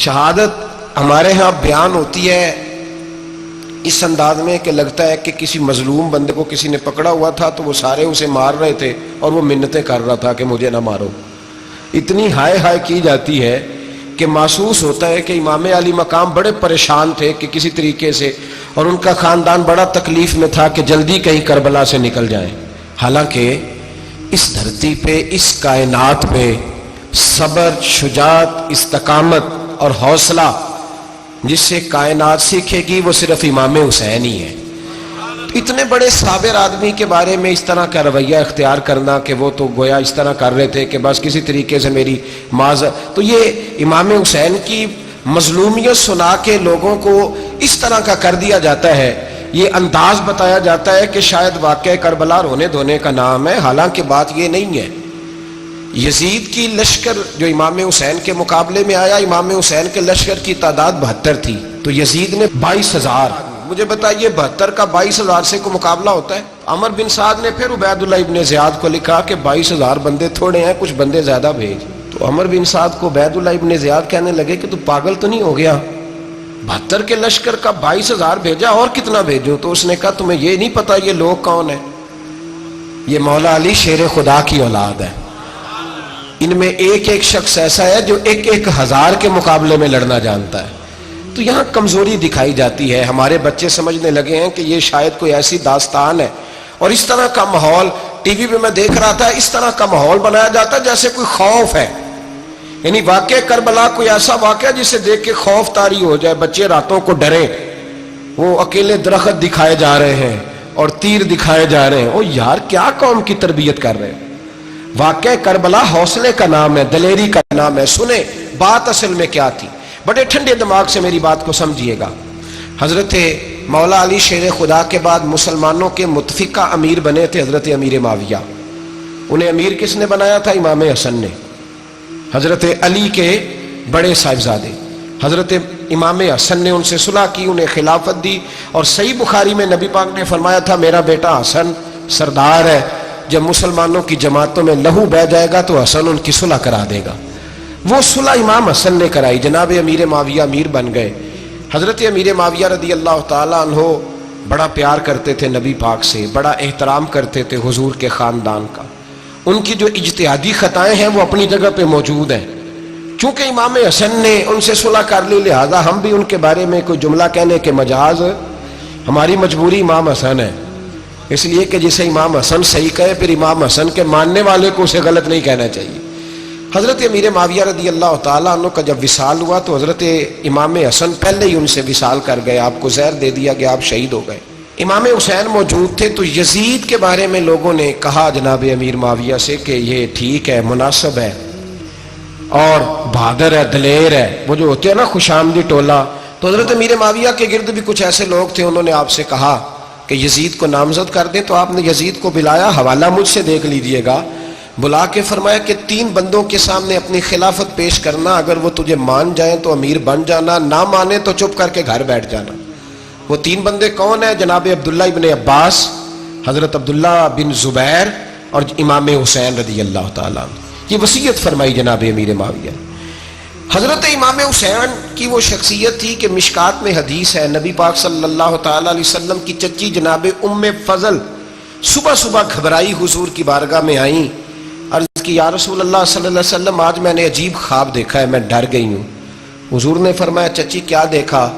شہادت ہمارے ہاں بیان ہوتی ہے اس انداز میں کہ لگتا ہے کہ کسی مظلوم بندے کو کسی نے پکڑا ہوا تھا تو وہ سارے اسے مار رہے تھے اور وہ منتیں کر رہا تھا کہ مجھے نہ مارو. اتنی ہائے ہائے کی جاتی ہے کہ محسوس ہوتا ہے کہ امام علی مقام بڑے پریشان تھے کہ کسی طریقے سے، اور ان کا خاندان بڑا تکلیف میں تھا کہ جلدی کہیں کربلا سے نکل جائیں. حالانکہ اس دھرتی پہ، اس کائنات پہ صبر، شجاعت، استقامت اور حوصلہ جس سے کائنات سیکھے گی وہ صرف امام حسین ہی ہے. اتنے بڑے صابر آدمی کے بارے میں اس طرح کا رویہ اختیار کرنا کہ وہ تو گویا اس طرح کر رہے تھے کہ بس کسی طریقے سے میری معذرت، تو یہ امام حسین کی مظلومیت سنا کے لوگوں کو اس طرح کا کر دیا جاتا ہے. یہ انداز بتایا جاتا ہے کہ شاید واقعہ کربلا رونے دھونے کا نام ہے، حالانکہ بات یہ نہیں ہے. یزید کی لشکر جو امام حسین کے مقابلے میں آیا، امام حسین کے لشکر کی تعداد 72 تھی تو یزید نے 22,000. مجھے بتائیے 72 کا 22,000 سے کوئی مقابلہ ہوتا ہے؟ عمر بن سعد نے پھر عبید اللہ ابن زیاد کو لکھا کہ 22,000 بندے تھوڑے ہیں، کچھ بندے زیادہ بھیج. تو عمر بن سعد کو عبید اللہ ابن زیاد کہنے لگے کہ تو پاگل تو نہیں ہو گیا، 72 کے لشکر کا 22,000 بھیجا، اور کتنا بھیجوں؟ تو اس نے کہا تمہیں یہ نہیں پتا یہ لوگ کون ہیں؟ یہ مولا علی شیر خدا کی اولاد ہے. ان میں ایک ایک شخص ایسا ہے جو 1,000 کے مقابلے میں لڑنا جانتا ہے. تو یہاں کمزوری دکھائی جاتی ہے. ہمارے بچے سمجھنے لگے ہیں کہ یہ شاید کوئی ایسی داستان ہے، اور اس طرح کا ماحول ٹی وی پہ میں دیکھ رہا تھا، اس طرح کا ماحول بنایا جاتا ہے جیسے کوئی خوف ہے. یعنی واقعہ کربلا کوئی ایسا واقعہ جسے دیکھ کے خوف طاری ہو جائے، بچے راتوں کو ڈریں. وہ اکیلے درخت دکھائے جا رہے ہیں اور تیر دکھائے جا رہے ہیں. او یار، کیا قوم کی تربیت کر رہے ہیں؟ واقعہ کربلا حوصلے کا نام ہے، دلیری کا نام ہے. سنیں بات اصل میں کیا تھی، بڑے ٹھنڈے دماغ سے میری بات کو سمجھیے گا. حضرت مولا علی شیر خدا کے بعد مسلمانوں کے متفقہ امیر بنے تھے حضرت امیر معاویہ. انہیں امیر کس نے بنایا تھا؟ امام حسن نے، حضرت علی کے بڑے صاحبزادے. حضرت امام حسن نے ان سے صلح کی، انہیں خلافت دی. اور صحیح بخاری میں نبی پاک نے فرمایا تھا میرا بیٹا حسن سردار ہے، جب مسلمانوں کی جماعتوں میں لہو بہ جائے گا تو حسن ان کی صلح کرا دے گا. وہ صلح امام حسن نے کرائی. جناب امیر معاویہ امیر بن گئے. حضرت امیر معاویہ رضی اللہ تعالیٰ عنہ بڑا پیار کرتے تھے نبی پاک سے، بڑا احترام کرتے تھے حضور کے خاندان کا. ان کی جو اجتہادی خطائیں ہیں وہ اپنی جگہ پہ موجود ہیں. چونکہ امام حسن نے ان سے صلح کر لی، لہذا ہم بھی ان کے بارے میں کوئی جملہ کہنے کے مجاز، ہماری مجبوری امام حسن ہے. اس لیے کہ جسے امام حسن صحیح کہے پھر امام حسن کے ماننے والے کو اسے غلط نہیں کہنا چاہیے. حضرت امیر معاویہ رضی اللہ تعالیٰ عنہ کا جب وصال ہوا تو حضرت امام حسن پہلے ہی ان سے وصال کر گئے، آپ کو زہر دے دیا گیا، آپ شہید ہو گئے. امام حسین موجود تھے تو یزید کے بارے میں لوگوں نے کہا جناب امیر معاویہ سے کہ یہ ٹھیک ہے، مناسب ہے اور بہادر ہے، دلیر ہے، وہ جو ہوتے ہیں نا خوش آمدی ٹولہ. تو حضرت امیر معاویہ کے گرد بھی کچھ ایسے لوگ تھے، انہوں نے آپ سے کہا کہ یزید کو نامزد کر دیں. تو آپ نے یزید کو بلایا، حوالہ مجھ سے دیکھ لیجئے گا. بلا کے فرمایا کہ 3 بندوں کے سامنے اپنی خلافت پیش کرنا، اگر وہ تجھے مان جائیں تو امیر بن جانا، نہ مانے تو چپ کر کے گھر بیٹھ جانا. وہ 3 بندے کون ہیں؟ جناب عبداللہ ابن عباس، حضرت عبداللہ بن زبیر اور امام حسین رضی اللہ تعالیٰ عنہ. یہ وصیت فرمائی جناب امیر معاویہ. حضرت امام حسین کی وہ شخصیت تھی کہ مشکات میں حدیث ہے، نبی پاک صلی اللہ تعالیٰ علیہ وسلم کی چچی جناب ام فضل صبح صبح گھبرائی حضور کی بارگاہ میں آئیں، عرض کی یا رسول اللہ صلی اللہ علیہ وسلم آج میں نے عجیب خواب دیکھا ہے، میں ڈر گئی ہوں. حضور نے فرمایا چچی کیا دیکھا؟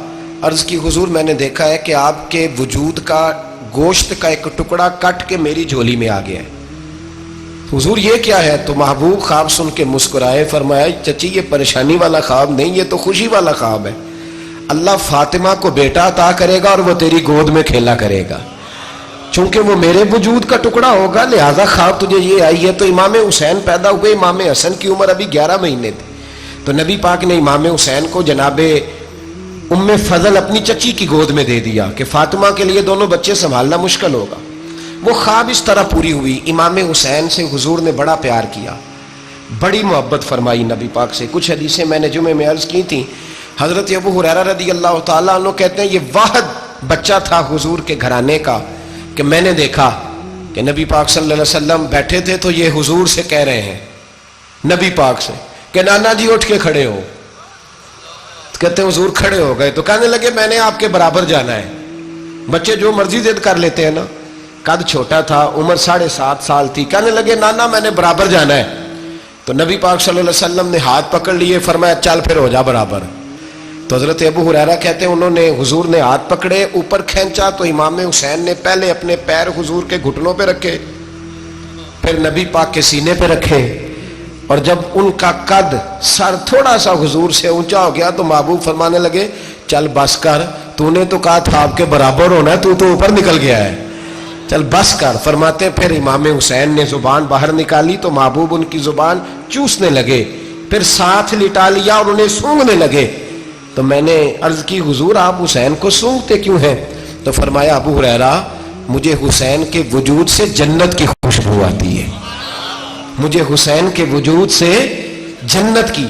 عرض کی حضور میں نے دیکھا ہے کہ آپ کے وجود کا گوشت کا ایک ٹکڑا کٹ کے میری جھولی میں آ گیا ہے. حضور یہ کیا ہے؟ تو محبوب خواب سن کے مسکرائے، فرمایا چچی یہ پریشانی والا خواب نہیں، یہ تو خوشی والا خواب ہے. اللہ فاطمہ کو بیٹا عطا کرے گا اور وہ تیری گود میں کھیلا کرے گا. چونکہ وہ میرے وجود کا ٹکڑا ہوگا لہذا خواب تجھے یہ آئی ہے. تو امام حسین پیدا ہوئے، امام حسن کی عمر ابھی 11 مہینے تھی. تو نبی پاک نے امام حسین کو جناب ام فضل اپنی چچی کی گود میں دے دیا کہ فاطمہ کے لیے دونوں بچے سنبھالنا مشکل ہوگا. وہ خواب اس طرح پوری ہوئی. امام حسین سے حضور نے بڑا پیار کیا، بڑی محبت فرمائی نبی پاک سے. کچھ حدیثیں میں نے جمعے میں عرض کی تھیں. حضرت ابو ہریرہ رضی اللہ تعالیٰ عنہ کہتے ہیں یہ واحد بچہ تھا حضور کے گھرانے کا کہ میں نے دیکھا کہ نبی پاک صلی اللہ علیہ وسلم بیٹھے تھے تو یہ حضور سے کہہ رہے ہیں، نبی پاک سے، کہ نانا جی اٹھ کے کھڑے ہو. کہتے ہیں حضور کھڑے ہو گئے تو کہنے لگے میں نے آپ کے برابر جانا ہے. بچے جو مرضی ضد کر لیتے ہیں نا. قد چھوٹا تھا, عمر 7.5 سال تھی. کہنے لگے نانا میں نے برابر جانا ہے. تو نبی پاک صلی اللہ علیہ وسلم نے ہاتھ پکڑ لیے, فرمایا چل پھر ہو جا برابر. تو حضرت ابو ہریرہ کہتے ہیں انہوں نے حضور نے ہاتھ پکڑے, اوپر کھینچا تو امام حسین نے پہلے اپنے پیر حضور کے گھٹنوں پہ رکھے, پھر نبی پاک کے سینے پہ رکھے, اور جب ان کا قد سر تھوڑا سا حضور سے اونچا ہو گیا تو محبوب فرمانے لگے چل بس کر, تو نے تو کہا تھا آپ کے برابر ہونا, تو اوپر نکل گیا ہے, چل بس کر. فرماتے پھر امام حسین نے زبان باہر نکالی تو محبوب ان کی زبان چوسنے لگے, پھر ساتھ لٹا لیا اور انہیں سونگھنے لگے. تو میں نے عرض کی حضور آپ حسین کو سونگتے کیوں ہیں؟ تو فرمایا ابو ہریرہ مجھے حسین کے وجود سے جنت کی خوشبو آتی ہے, مجھے حسین کے وجود سے جنت کی.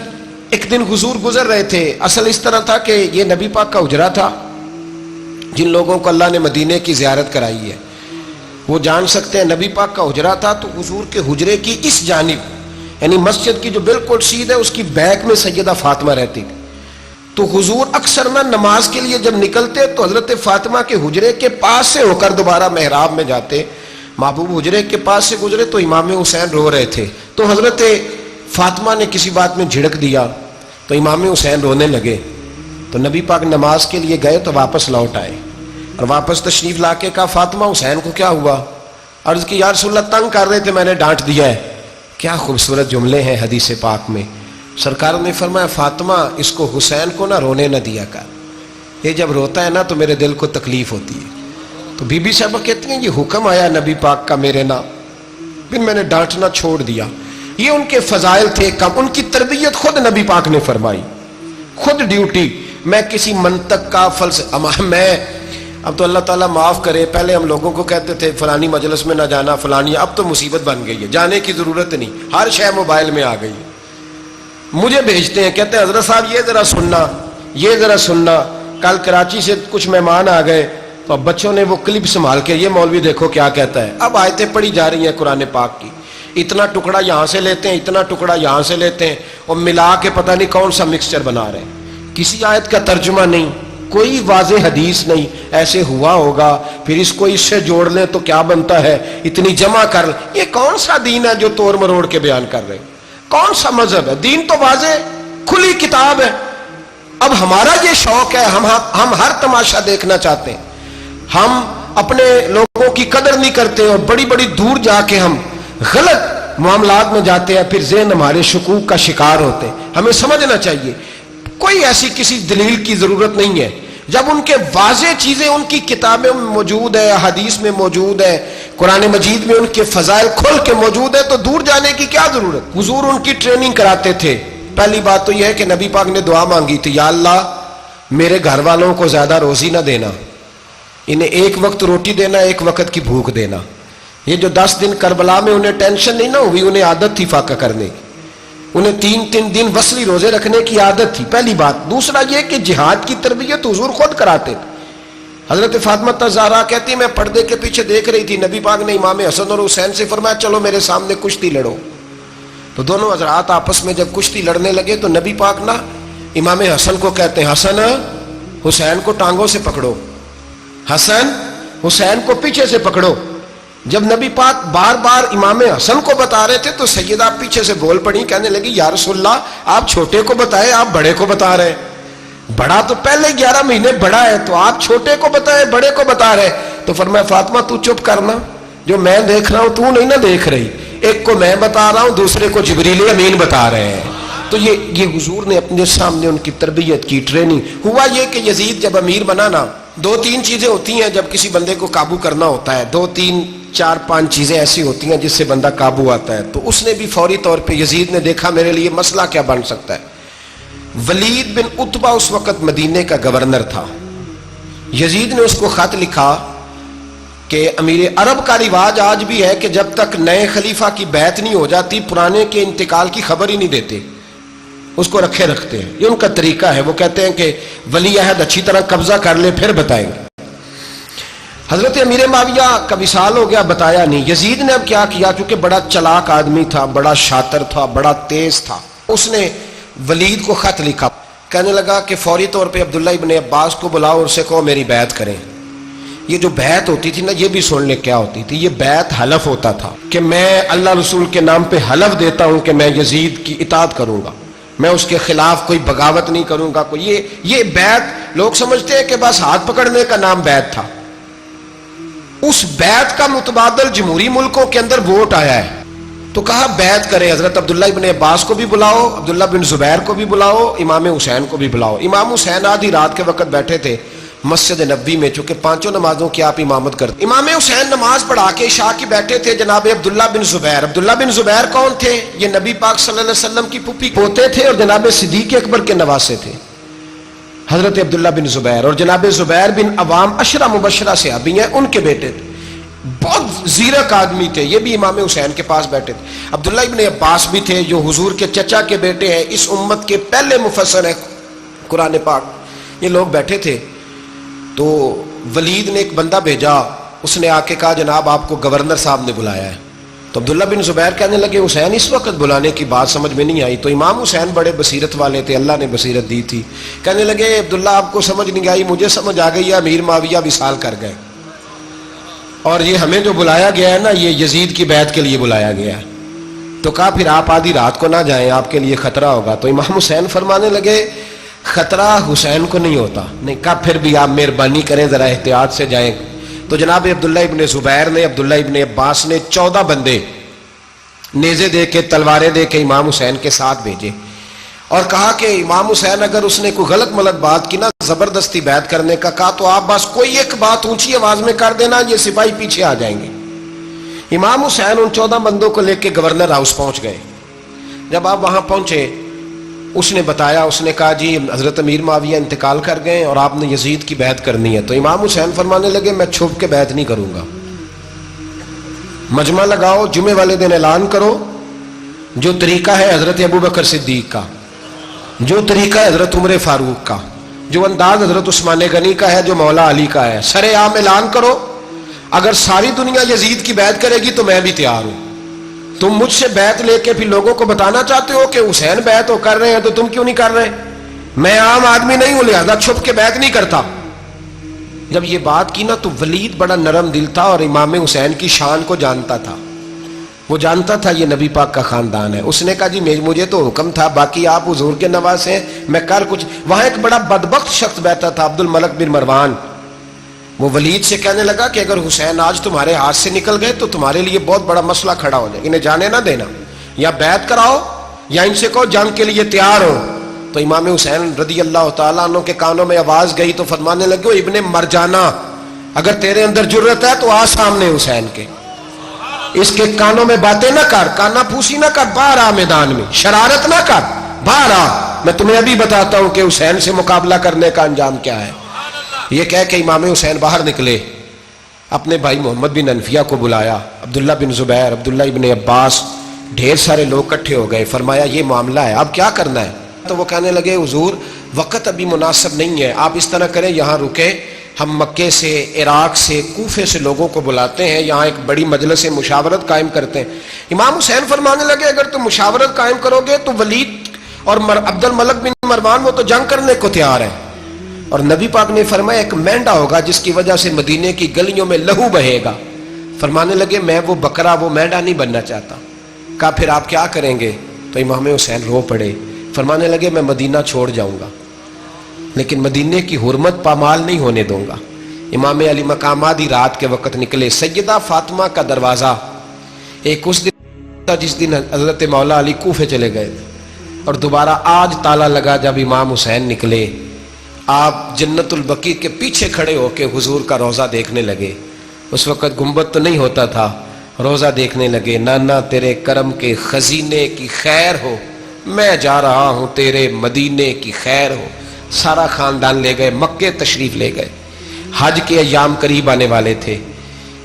ایک دن حضور گزر رہے تھے, اصل اس طرح تھا کہ یہ نبی پاک کا حجرہ تھا. جن لوگوں کو اللہ نے مدینے کی زیارت کرائی ہے وہ جان سکتے ہیں, نبی پاک کا حجرہ تھا تو حضور کے حجرے کی اس جانب یعنی مسجد کی جو بالکل سیدھ ہے اس کی بیک میں سیدہ فاطمہ رہتی تھی. تو حضور اکثر نہ نماز کے لیے جب نکلتے تو حضرت فاطمہ کے حجرے کے پاس سے ہو کر دوبارہ محراب میں جاتے. محبوب حجرے کے پاس سے گزرے تو امام حسین رو رہے تھے, تو حضرت فاطمہ نے کسی بات میں جھڑک دیا تو امام حسین رونے لگے. تو نبی پاک نماز کے لیے گئے تو واپس لوٹ آئے, اور واپس تشریف لا کے کہا فاطمہ حسین کو کیا ہوا؟ عرض کی یا رسول اللہ تنگ کر رہے تھے میں نے ڈانٹ دیا ہے. کیا خوبصورت جملے ہیں حدیث پاک میں. سرکار نے فرمایا فاطمہ اس کو حسین کو نہ رونے نہ دیا کر, یہ جب روتا ہے نا تو میرے دل کو تکلیف ہوتی ہے. تو بی بی صاحبہ کہتی ہیں یہ حکم آیا نبی پاک کا میرے نا, پھر میں نے ڈانٹنا چھوڑ دیا. یہ ان کے فضائل تھے کم, ان کی تربیت خود نبی پاک نے فرمائی, خود ڈیوٹی. میں کسی منطق کا میں اب تو اللہ تعالیٰ معاف کرے, پہلے ہم لوگوں کو کہتے تھے فلانی مجلس میں نہ جانا فلانی, اب تو مصیبت بن گئی ہے, جانے کی ضرورت نہیں, ہر شے موبائل میں آ گئی. مجھے بھیجتے ہیں کہتے ہیں حضرت صاحب یہ ذرا سننا, یہ ذرا سننا. کل کراچی سے کچھ مہمان آ گئے تو اب بچوں نے وہ کلپ سنبھال کے یہ مولوی دیکھو کیا کہتا ہے. اب آیتیں پڑھی جا رہی ہیں قرآن پاک کی, اتنا ٹکڑا یہاں سے لیتے ہیں, اتنا ٹکڑا یہاں سے لیتے ہیں, اور ملا کے پتہ نہیں کون سا مکسچر بنا رہے ہیں. کسی آیت کا ترجمہ نہیں, کوئی واضح حدیث نہیں. ایسے ہوا ہوگا پھر اس کو اس سے جوڑ لیں تو کیا بنتا ہے, اتنی جمع کر. یہ کون سا دین ہے جو توڑ مروڑ کے بیان کر رہے ہیں؟ کون سا مذہب ہے؟ دین تو واضح کھلی کتاب ہے. اب ہمارا یہ شوق ہے, ہم ہر تماشا دیکھنا چاہتے ہیں, ہم اپنے لوگوں کی قدر نہیں کرتے اور بڑی بڑی دور جا کے ہم غلط معاملات میں جاتے ہیں, پھر ذہن ہمارے شکوک کا شکار ہوتے ہیں. ہمیں سمجھنا چاہیے کوئی ایسی کسی دلیل کی ضرورت نہیں ہے. جب ان کے واضح چیزیں ان کی کتابیں میں موجود ہے, حدیث میں موجود ہے, قرآن مجید میں ان کے فضائل کھل کے موجود ہے, تو دور جانے کی کیا ضرورت. حضور ان کی ٹریننگ کراتے تھے. پہلی بات تو یہ ہے کہ نبی پاک نے دعا مانگی تھی, یا اللہ میرے گھر والوں کو زیادہ روزی نہ دینا, انہیں ایک وقت روٹی دینا, ایک وقت کی بھوک دینا. یہ جو 10 دن کربلا میں انہیں ٹینشن نہیں نہ ہوئی, انہیں عادت تھی فاقہ کرنے کی, انہیں 3 دن وصلی روزے رکھنے کی عادت تھی. پہلی بات. دوسرا یہ کہ جہاد کی تربیت حضور خود کراتے تھے. حضرت فاطمہ زہرا کہتی میں پردے کے پیچھے دیکھ رہی تھی, نبی پاک نے امام حسن اور حسین سے فرمایا چلو میرے سامنے کشتی لڑو. تو دونوں حضرات آپس میں جب کشتی لڑنے لگے تو نبی پاک نا امام حسن کو کہتے ہیں حسن حسین کو ٹانگوں سے پکڑو, حسن حسین کو پیچھے سے پکڑو. جب نبی پاک بار بار امام حسن کو بتا رہے تھے تو سیدہ پیچھے سے بول پڑی, کہنے لگی یا رسول اللہ آپ چھوٹے کو بتائے, آپ بڑے کو بتا رہے. بڑا تو پہلے 11 مہینے بڑا ہے, تو آپ چھوٹے کو بتائے بڑے کو بتا رہے. تو فرمایا فاطمہ تو چپ کرنا, جو میں دیکھ رہا ہوں تو نہیں نہ دیکھ رہی, ایک کو میں بتا رہا ہوں دوسرے کو جبریل امین بتا رہے ہیں. تو یہ حضور نے اپنے سامنے ان کی تربیت کی, ٹریننگ. ہوا یہ کہ یزید جب امیر بنا نا, 2-3 چیزیں ہوتی ہیں جب کسی بندے کو قابو کرنا ہوتا ہے, 2-3-4-5 چیزیں ایسی ہوتی ہیں جس سے بندہ قابو آتا ہے. تو اس نے بھی فوری طور پہ یزید نے دیکھا میرے لیے مسئلہ کیا بن سکتا ہے. ولید بن عتبہ اس وقت مدینے کا گورنر تھا. یزید نے اس کو خط لکھا کہ امیر عرب کا رواج آج بھی ہے کہ جب تک نئے خلیفہ کی بیعت نہیں ہو جاتی پرانے کے انتقال کی خبر ہی نہیں دیتے, اس کو رکھے رکھتے ہیں. یہ ان کا طریقہ ہے. وہ کہتے ہیں کہ ولی عہد اچھی طرح قبضہ کر لے پھر بتائیں گے. حضرت امیر معاویہ کا وصال ہو گیا, بتایا نہیں. یزید نے اب کیا کیا, چونکہ بڑا چلاک آدمی تھا, بڑا شاطر تھا, بڑا تیز تھا, اس نے ولید کو خط لکھا, کہنے لگا کہ فوری طور پہ عبداللہ ابن عباس کو بلاؤ اور اسے کہو میری بیعت کریں. یہ جو بیعت ہوتی تھی نا، یہ بھی سن لے کیا ہوتی تھی. یہ بیعت حلف ہوتا تھا کہ میں اللہ رسول کے نام پہ حلف دیتا ہوں کہ میں یزید کی اطاعت کروں گا، میں اس کے خلاف کوئی بغاوت نہیں کروں گا. یہ بیعت لوگ سمجھتے ہیں کہ بس ہاتھ پکڑنے کا نام بیعت تھا. اس بیعت کا متبادل جمہوری ملکوں کے اندر ووٹ آیا ہے. تو کہا بیعت کریں. حضرت عبداللہ ابن عباس کو بھی بلاؤ، عبداللہ بن زبیر کو بھی بلاؤ، امام حسین کو بھی بلاؤ. امام حسین آدھی رات کے وقت بیٹھے تھے مسجد نبوی میں، چونکہ پانچوں نمازوں کی آپ امامت کرتے. امام حسین نماز پڑھا کے عشاء کی بیٹھے تھے. جناب عبداللہ بن زبیر، عبداللہ بن زبیر کون تھے؟ یہ نبی پاک صلی اللہ علیہ وسلم کی پھوپھی پوتے تھے اور جناب صدیق اکبر کے نواسے تھے حضرت عبداللہ بن زبیر. اور جناب زبیر بن عوام عشرہ مبشرہ صحابی ہیں، ان کے بیٹے تھے. بہت زیرک آدمی تھے. یہ بھی امام حسین کے پاس بیٹھے تھے. عبداللہ ابن عباس بھی تھے جو حضور کے چچا کے بیٹے ہیں، اس امت کے پہلے مفسر ہیں قرآن پاک. یہ لوگ بیٹھے تھے. تو ولید نے ایک بندہ بھیجا، اس نے آ کے کہا جناب آپ کو گورنر صاحب نے بلایا ہے. تو عبداللہ بن زبیر کہنے لگے حسین اس وقت بلانے کی بات سمجھ میں نہیں آئی. تو امام حسین بڑے بصیرت والے تھے، اللہ نے بصیرت دی تھی. کہنے لگے عبداللہ آپ کو سمجھ نہیں آئی، مجھے سمجھ آ گئی ہے، امیر معاویہ وصال کر گئے اور یہ ہمیں جو بلایا گیا ہے نا، یہ یزید کی بیعت کے لیے بلایا گیا ہے. تو کہا پھر آپ آدھی رات کو نہ جائیں، آپ کے لیے خطرہ ہوگا. تو امام حسین فرمانے لگے خطرہ حسین کو نہیں ہوتا. نہیں کہا پھر بھی آپ مہربانی کریں ذرا احتیاط سے جائیں. تو جناب عبداللہ ابن زبیر نے، عبداللہ ابن عباس نے 14 بندے نیزے دے کے، تلواریں دے کے امام حسین کے ساتھ بھیجے اور کہا کہ امام حسین اگر اس نے کوئی غلط ملت بات کی نا، زبردستی بیعت کرنے کا کہا، تو آپ بس کوئی ایک بات اونچی آواز میں کر دینا، یہ سپاہی پیچھے آ جائیں گے. امام حسین ان 14 بندوں کو لے کے گورنر ہاؤس پہنچ گئے. جب آپ وہاں پہنچے اس نے بتایا، اس نے کہا جی حضرت امیر معاویہ انتقال کر گئے اور آپ نے یزید کی بیعت کرنی ہے. تو امام حسین فرمانے لگے میں چھپ کے بیعت نہیں کروں گا، مجمع لگاؤ، جمعے والے دن اعلان کرو. جو طریقہ ہے حضرت ابوبکر صدیق کا، جو طریقہ ہے حضرت عمر فاروق کا، جو انداز حضرت عثمان غنی کا ہے، جو مولا علی کا ہے، سر عام اعلان کرو. اگر ساری دنیا یزید کی بیعت کرے گی تو میں بھی تیار ہوں. تم مجھ سے بیعت لے کے پھر لوگوں کو بتانا چاہتے ہو کہ حسین بیعت ہو کر رہے ہیں تو تم کیوں نہیں کر رہے؟ میں عام آدمی نہیں ہوں، لہذا چھپ کے بیعت نہیں کرتا. جب یہ بات کی نا تو ولید بڑا نرم دل تھا اور امام حسین کی شان کو جانتا تھا. وہ جانتا تھا یہ نبی پاک کا خاندان ہے. اس نے کہا جی مجھے تو حکم تھا، باقی آپ حضور کے نواز ہیں، میں کر کچھ. وہاں ایک بڑا بدبخت شخص بیٹھا تھا، عبد الملک بن مروان. وہ ولید سے کہنے لگا کہ اگر حسین آج تمہارے ہاتھ سے نکل گئے تو تمہارے لیے بہت بڑا مسئلہ کھڑا ہو جائے. انہیں جانے نہ دینا، یا بیعت کراؤ یا ان سے کہو جنگ کے لیے تیار ہو. تو امام حسین رضی اللہ تعالیٰ عنہ کے کانوں میں آواز گئی تو فرمانے لگے ابن مرجانہ، اگر تیرے اندر جرت ہے تو آ سامنے حسین کے، اس کے کانوں میں باتیں نہ کر، کانا پھوسی نہ کر، باہر آ میدان میں، شرارت نہ کر، باہر آ. میں تمہیں ابھی بتاتا ہوں کہ حسین سے مقابلہ کرنے کا انجام کیا ہے. یہ کہہ کہ امام حسین باہر نکلے، اپنے بھائی محمد بن انفیہ کو بلایا، عبداللہ بن زبیر، عبداللہ ابن عباس، ڈھیر سارے لوگ اکٹھے ہو گئے. فرمایا یہ معاملہ ہے، اب کیا کرنا ہے؟ تو وہ کہنے لگے حضور وقت ابھی مناسب نہیں ہے، آپ اس طرح کریں یہاں رکے، ہم مکے سے، عراق سے، کوفے سے لوگوں کو بلاتے ہیں، یہاں ایک بڑی مجلس مشاورت قائم کرتے ہیں. امام حسین فرمانے لگے اگر تم مشاورت قائم کرو گے تو ولید اور عبد الملک بن مروان وہ تو جنگ کرنے کو تیار ہیں، اور نبی پاک نے فرمایا ایک مینڈا ہوگا جس کی وجہ سے مدینے کی گلیوں میں لہو بہے گا. فرمانے لگے میں وہ بکرا، وہ مینڈا نہیں بننا چاہتا. کہا پھر آپ کیا کریں گے؟ تو امام حسین رو پڑے. فرمانے لگے میں مدینہ چھوڑ جاؤں گا لیکن مدینے کی حرمت پامال نہیں ہونے دوں گا. امام علی مقام آدھی رات کے وقت نکلے. سیدہ فاطمہ کا دروازہ ایک اس دن تھا جس دن حضرت مولا علی کوفے چلے گئے اور دوبارہ آج تالا لگا جب امام حسین نکلے. آپ جنت البقیع کے پیچھے کھڑے ہو کے حضور کا روضہ دیکھنے لگے. اس وقت گنبد تو نہیں ہوتا تھا، روضہ دیکھنے لگے. نانا تیرے کرم کے خزینے کی خیر ہو، میں جا رہا ہوں تیرے مدینے کی خیر ہو. سارا خاندان لے گئے، مکے تشریف لے گئے. حج کے ایام قریب آنے والے تھے.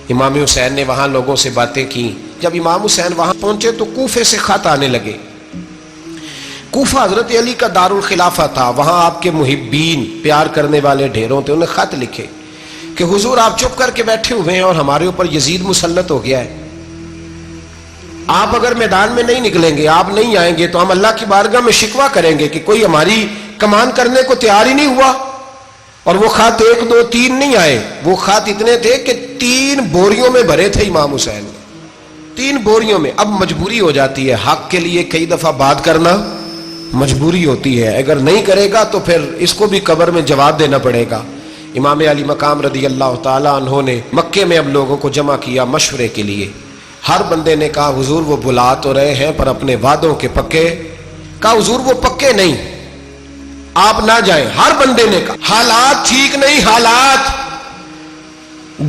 امام حسین نے وہاں لوگوں سے باتیں کی. جب امام حسین وہاں پہنچے تو کوفے سے خط آنے لگے. کوفہ حضرت علی کا دارالخلافہ تھا، وہاں آپ کے محبین، پیار کرنے والے ڈھیروں تھے. انہیں خط لکھے کہ حضور آپ چپ کر کے بیٹھے ہوئے ہیں اور ہمارے اوپر یزید مسلط ہو گیا ہے. آپ اگر میدان میں نہیں نکلیں گے، آپ نہیں آئیں گے تو ہم اللہ کی بارگاہ میں شکوہ کریں گے کہ کوئی ہماری کمان کرنے کو تیار ہی نہیں ہوا. اور وہ خط 1 2 3 نہیں آئے, وہ خط اتنے تھے کہ 3 بوریوں میں بھرے تھے امام حسین نے, 3 بوریوں میں. اب مجبوری ہو جاتی ہے, حق کے لیے کئی دفعہ بات کرنا مجبوری ہوتی ہے, اگر نہیں کرے گا تو پھر اس کو بھی قبر میں جواب دینا پڑے گا. امام علی مقام رضی اللہ تعالیٰ عنہ نے مکے میں اب لوگوں کو جمع کیا مشورے کے لیے. ہر بندے نے کہا حضور وہ بلا تو رہے ہیں پر اپنے وعدوں کے پکے. کہا حضور وہ پکے نہیں, آپ نہ جائیں. ہر بندے نے کہا حالات ٹھیک نہیں, حالات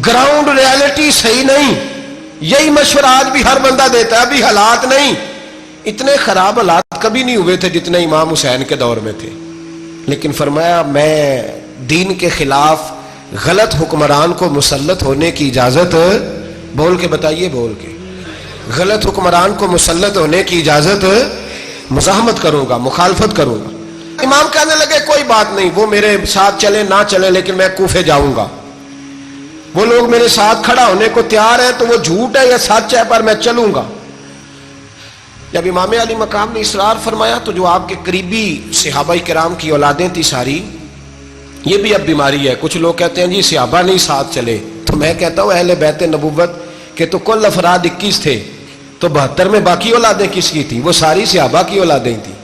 گراؤنڈ ریالٹی صحیح نہیں. یہی مشورہ آج بھی ہر بندہ دیتا ہے, ابھی حالات نہیں. اتنے خراب حالات کبھی نہیں ہوئے تھے جتنے امام حسین کے دور میں تھے. لیکن فرمایا میں دین کے خلاف غلط حکمران کو مسلط ہونے کی اجازت, بول کے بتائیے, بول کے, غلط حکمران کو مسلط ہونے کی اجازت, مزاحمت کروں گا, مخالفت کروں گا. امام کہنے لگے کوئی بات نہیں, وہ میرے ساتھ چلے نہ چلے لیکن میں کوفے جاؤں گا. وہ لوگ میرے ساتھ کھڑا ہونے کو تیار ہے تو وہ جھوٹ ہے یا سچ ہے پر میں چلوں گا. جب امام علی مقام نے اصرار فرمایا تو جو آپ کے قریبی صحابہ کرام کی اولادیں تھی ساری, یہ بھی اب بیماری ہے. کچھ لوگ کہتے ہیں جی صحابہ نہیں ساتھ چلے, تو میں کہتا ہوں اہل بیت نبوت کے تو کل افراد 21 تھے, تو 72 میں باقی اولادیں کس کی تھیں؟ وہ ساری صحابہ کی اولادیں تھیں.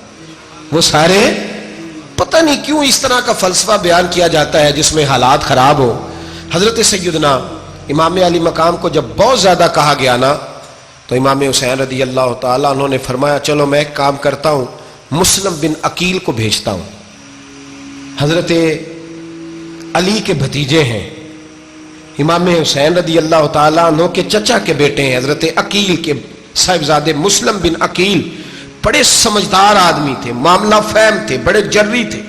وہ سارے, پتہ نہیں کیوں اس طرح کا فلسفہ بیان کیا جاتا ہے جس میں حالات خراب ہو. حضرت سیدنا امام علی مقام کو جب بہت زیادہ کہا گیا نا, تو امام حسین رضی اللہ تعالیٰ انہوں نے فرمایا چلو میں ایک کام کرتا ہوں, مسلم بن عقیل کو بھیجتا ہوں. حضرت علی کے بھتیجے ہیں, امام حسین رضی اللہ تعالیٰ عنہ کے چچا کے بیٹے ہیں, حضرت عقیل کے صاحبزادے مسلم بن عقیل. بڑے سمجھدار آدمی تھے, معاملہ فہم تھے, بڑے جری تھے.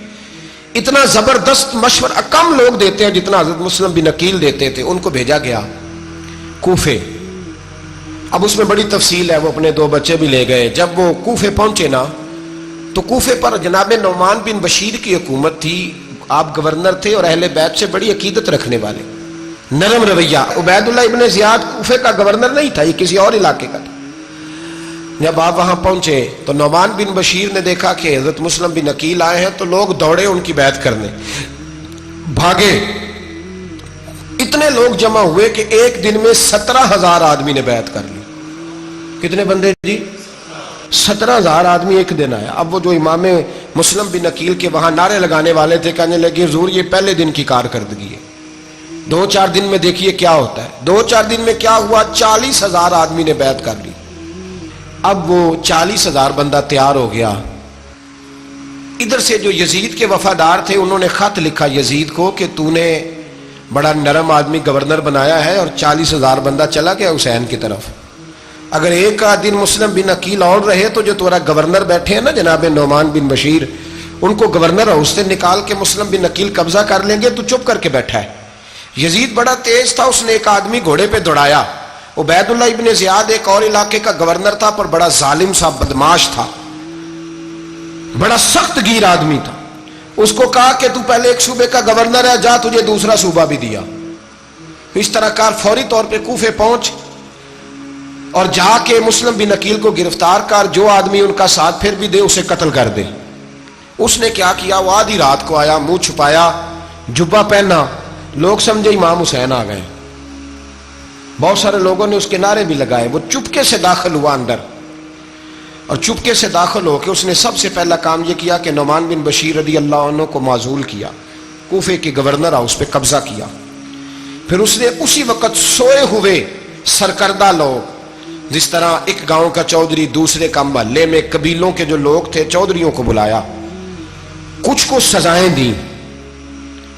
اتنا زبردست مشورہ کم لوگ دیتے ہیں جتنا حضرت مسلم بن عقیل دیتے تھے. ان کو بھیجا گیا کوفے. اب اس میں بڑی تفصیل ہے, وہ اپنے 2 بچے بھی لے گئے. جب وہ کوفے پہنچے نا, تو کوفے پر جناب نعمان بن بشیر کی حکومت تھی. آپ گورنر تھے اور اہل بیت سے بڑی عقیدت رکھنے والے, نرم رویہ. عبید اللہ ابن زیاد کوفے کا گورنر نہیں تھا, یہ کسی اور علاقے کا تھا. جب آپ وہاں پہنچے تو نعمان بن بشیر نے دیکھا کہ حضرت مسلم بن عقیل آئے ہیں, تو لوگ دوڑے ان کی بیعت کرنے, بھاگے. اتنے لوگ جمع ہوئے کہ ایک دن میں 17,000 آدمی نے بیعت کر لی. کتنے بندے جی؟ 17,000 آدمی ایک دن آیا. اب وہ جو امام مسلم بن عقیل کے وہاں نعرے لگانے والے تھے, کہنے لگے حضور یہ پہلے دن کی کارکردگی ہے, 2-4 دن میں دیکھیے کیا ہوتا ہے. 2-4 دن میں کیا ہوا, 40,000 آدمی نے بیعت کر لی. اب وہ 40,000 بندہ تیار ہو گیا. ادھر سے جو یزید کے وفادار تھے انہوں نے خط لکھا یزید کو کہ تو نے بڑا نرم آدمی گورنر بنایا ہے اور 40,000 بندہ چلا گیا حسین کی طرف. اگر ایک دن مسلم بن عقیل اور رہے تو جو تمہارا گورنر بیٹھے ہیں نا جناب نعمان بن بشیر, ان کو گورنر ہاؤس سے نکال کے مسلم بن عقیل قبضہ کر لیں گے. تو چپ کر کے بیٹھا ہے. یزید بڑا تیز تھا, اس نے ایک آدمی گھوڑے پہ دوڑایا. عبید اللہ ابن زیاد ایک اور علاقے کا گورنر تھا, پر بڑا ظالم سا بدماش تھا, بڑا سخت گیر آدمی تھا. اس کو کہا کہ تو پہلے ایک صوبے کا گورنر ہے, جا تجھے دوسرا صوبہ بھی دیا. اس طرح کار فوری طور پہ کوفے پہنچ اور جا کے مسلم بن عقیل کو گرفتار کر, جو آدمی ان کا ساتھ پھر بھی دے اسے قتل کر دے. اس نے کیا کیا, وہ آدھی رات کو آیا, منہ چھپایا, جبہ پہنا, لوگ سمجھے امام حسین آ گئے. بہت سارے لوگوں نے اس کے نعرے بھی لگائے. وہ چپکے سے داخل ہوا اندر, اور چپکے سے داخل ہو کے اس نے سب سے پہلا کام یہ کیا کہ نعمان بن بشیر رضی اللہ عنہ کو معزول کیا, کوفے کے گورنر ہاؤس پہ قبضہ کیا. پھر اس نے اسی وقت سوئے ہوئے سرکردہ لوگ, جس طرح ایک گاؤں کا چودھری دوسرے کا محلے میں قبیلوں کے جو لوگ تھے چودھریوں کو بلایا, کچھ کو سزائیں دیں,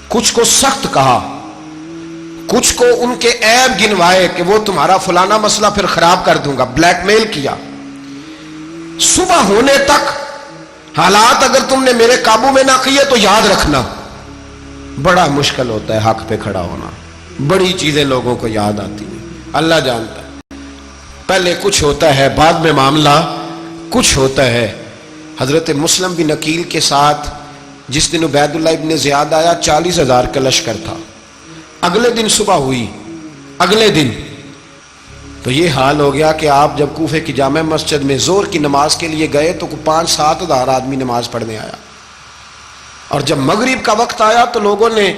کچھ کو سخت کہا, کچھ کو ان کے عیب گنوائے کہ وہ تمہارا فلانا مسئلہ پھر خراب کر دوں گا, بلیک میل کیا. صبح ہونے تک حالات اگر تم نے میرے قابو میں نہ کیے تو یاد رکھنا بڑا مشکل ہوتا ہے حق پہ کھڑا ہونا. بڑی چیزیں لوگوں کو یاد آتی ہیں, اللہ جانتا ہے. پہلے کچھ ہوتا ہے, بعد میں معاملہ کچھ ہوتا ہے. حضرت مسلم بن عقیل کے ساتھ جس دن عبید اللہ ابن زیاد آیا 40,000 کا لشکر تھا. اگلے دن صبح ہوئی, اگلے دن تو یہ حال ہو گیا کہ آپ جب کوفے کی جامع مسجد میں زور کی نماز کے لیے گئے تو 5-7 ہزار آدمی نماز پڑھنے آیا. اور جب مغرب کا وقت آیا تو لوگوں نے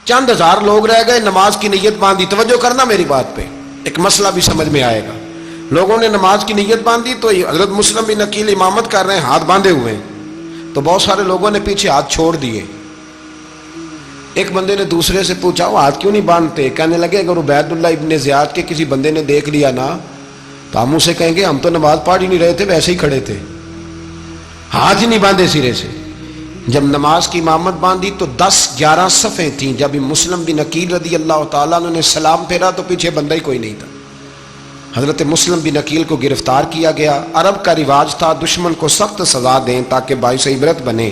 چند ہزار لوگ رہ گئے, نماز کی نیت باندھی. توجہ کرنا میری بات پہ, ایک مسئلہ بھی سمجھ میں آئے گا. لوگوں نے نماز کی نیت باندھی تو حضرت مسلم بن عقیل امامت کر رہے ہیں, ہاتھ باندھے ہوئے ہیں. تو بہت سارے لوگوں نے پیچھے ہاتھ چھوڑ دیے. ایک بندے نے دوسرے سے پوچھا وہ ہاتھ کیوں نہیں باندھتے؟ کہنے لگے اگر عبید اللہ ابن زیاد کے کسی بندے نے دیکھ لیا نا تو ہم اسے کہیں گے ہم تو نماز پڑھ ہی نہیں رہے تھے, ویسے ہی کھڑے تھے, ہاتھ ہی نہیں باندھے سرے سے. جب نماز کی امامت باندھی تو 10-11 صفیں تھیں. جب مسلم بن عقیل رضی اللہ تعالیٰ عنہ نے سلام پھیرا تو پیچھے بندہ ہی کوئی نہیں تھا. حضرت مسلم بن عقیل کو گرفتار کیا گیا. عرب کا رواج تھا دشمن کو سخت سزا دیں تاکہ باعث عبرت بنے.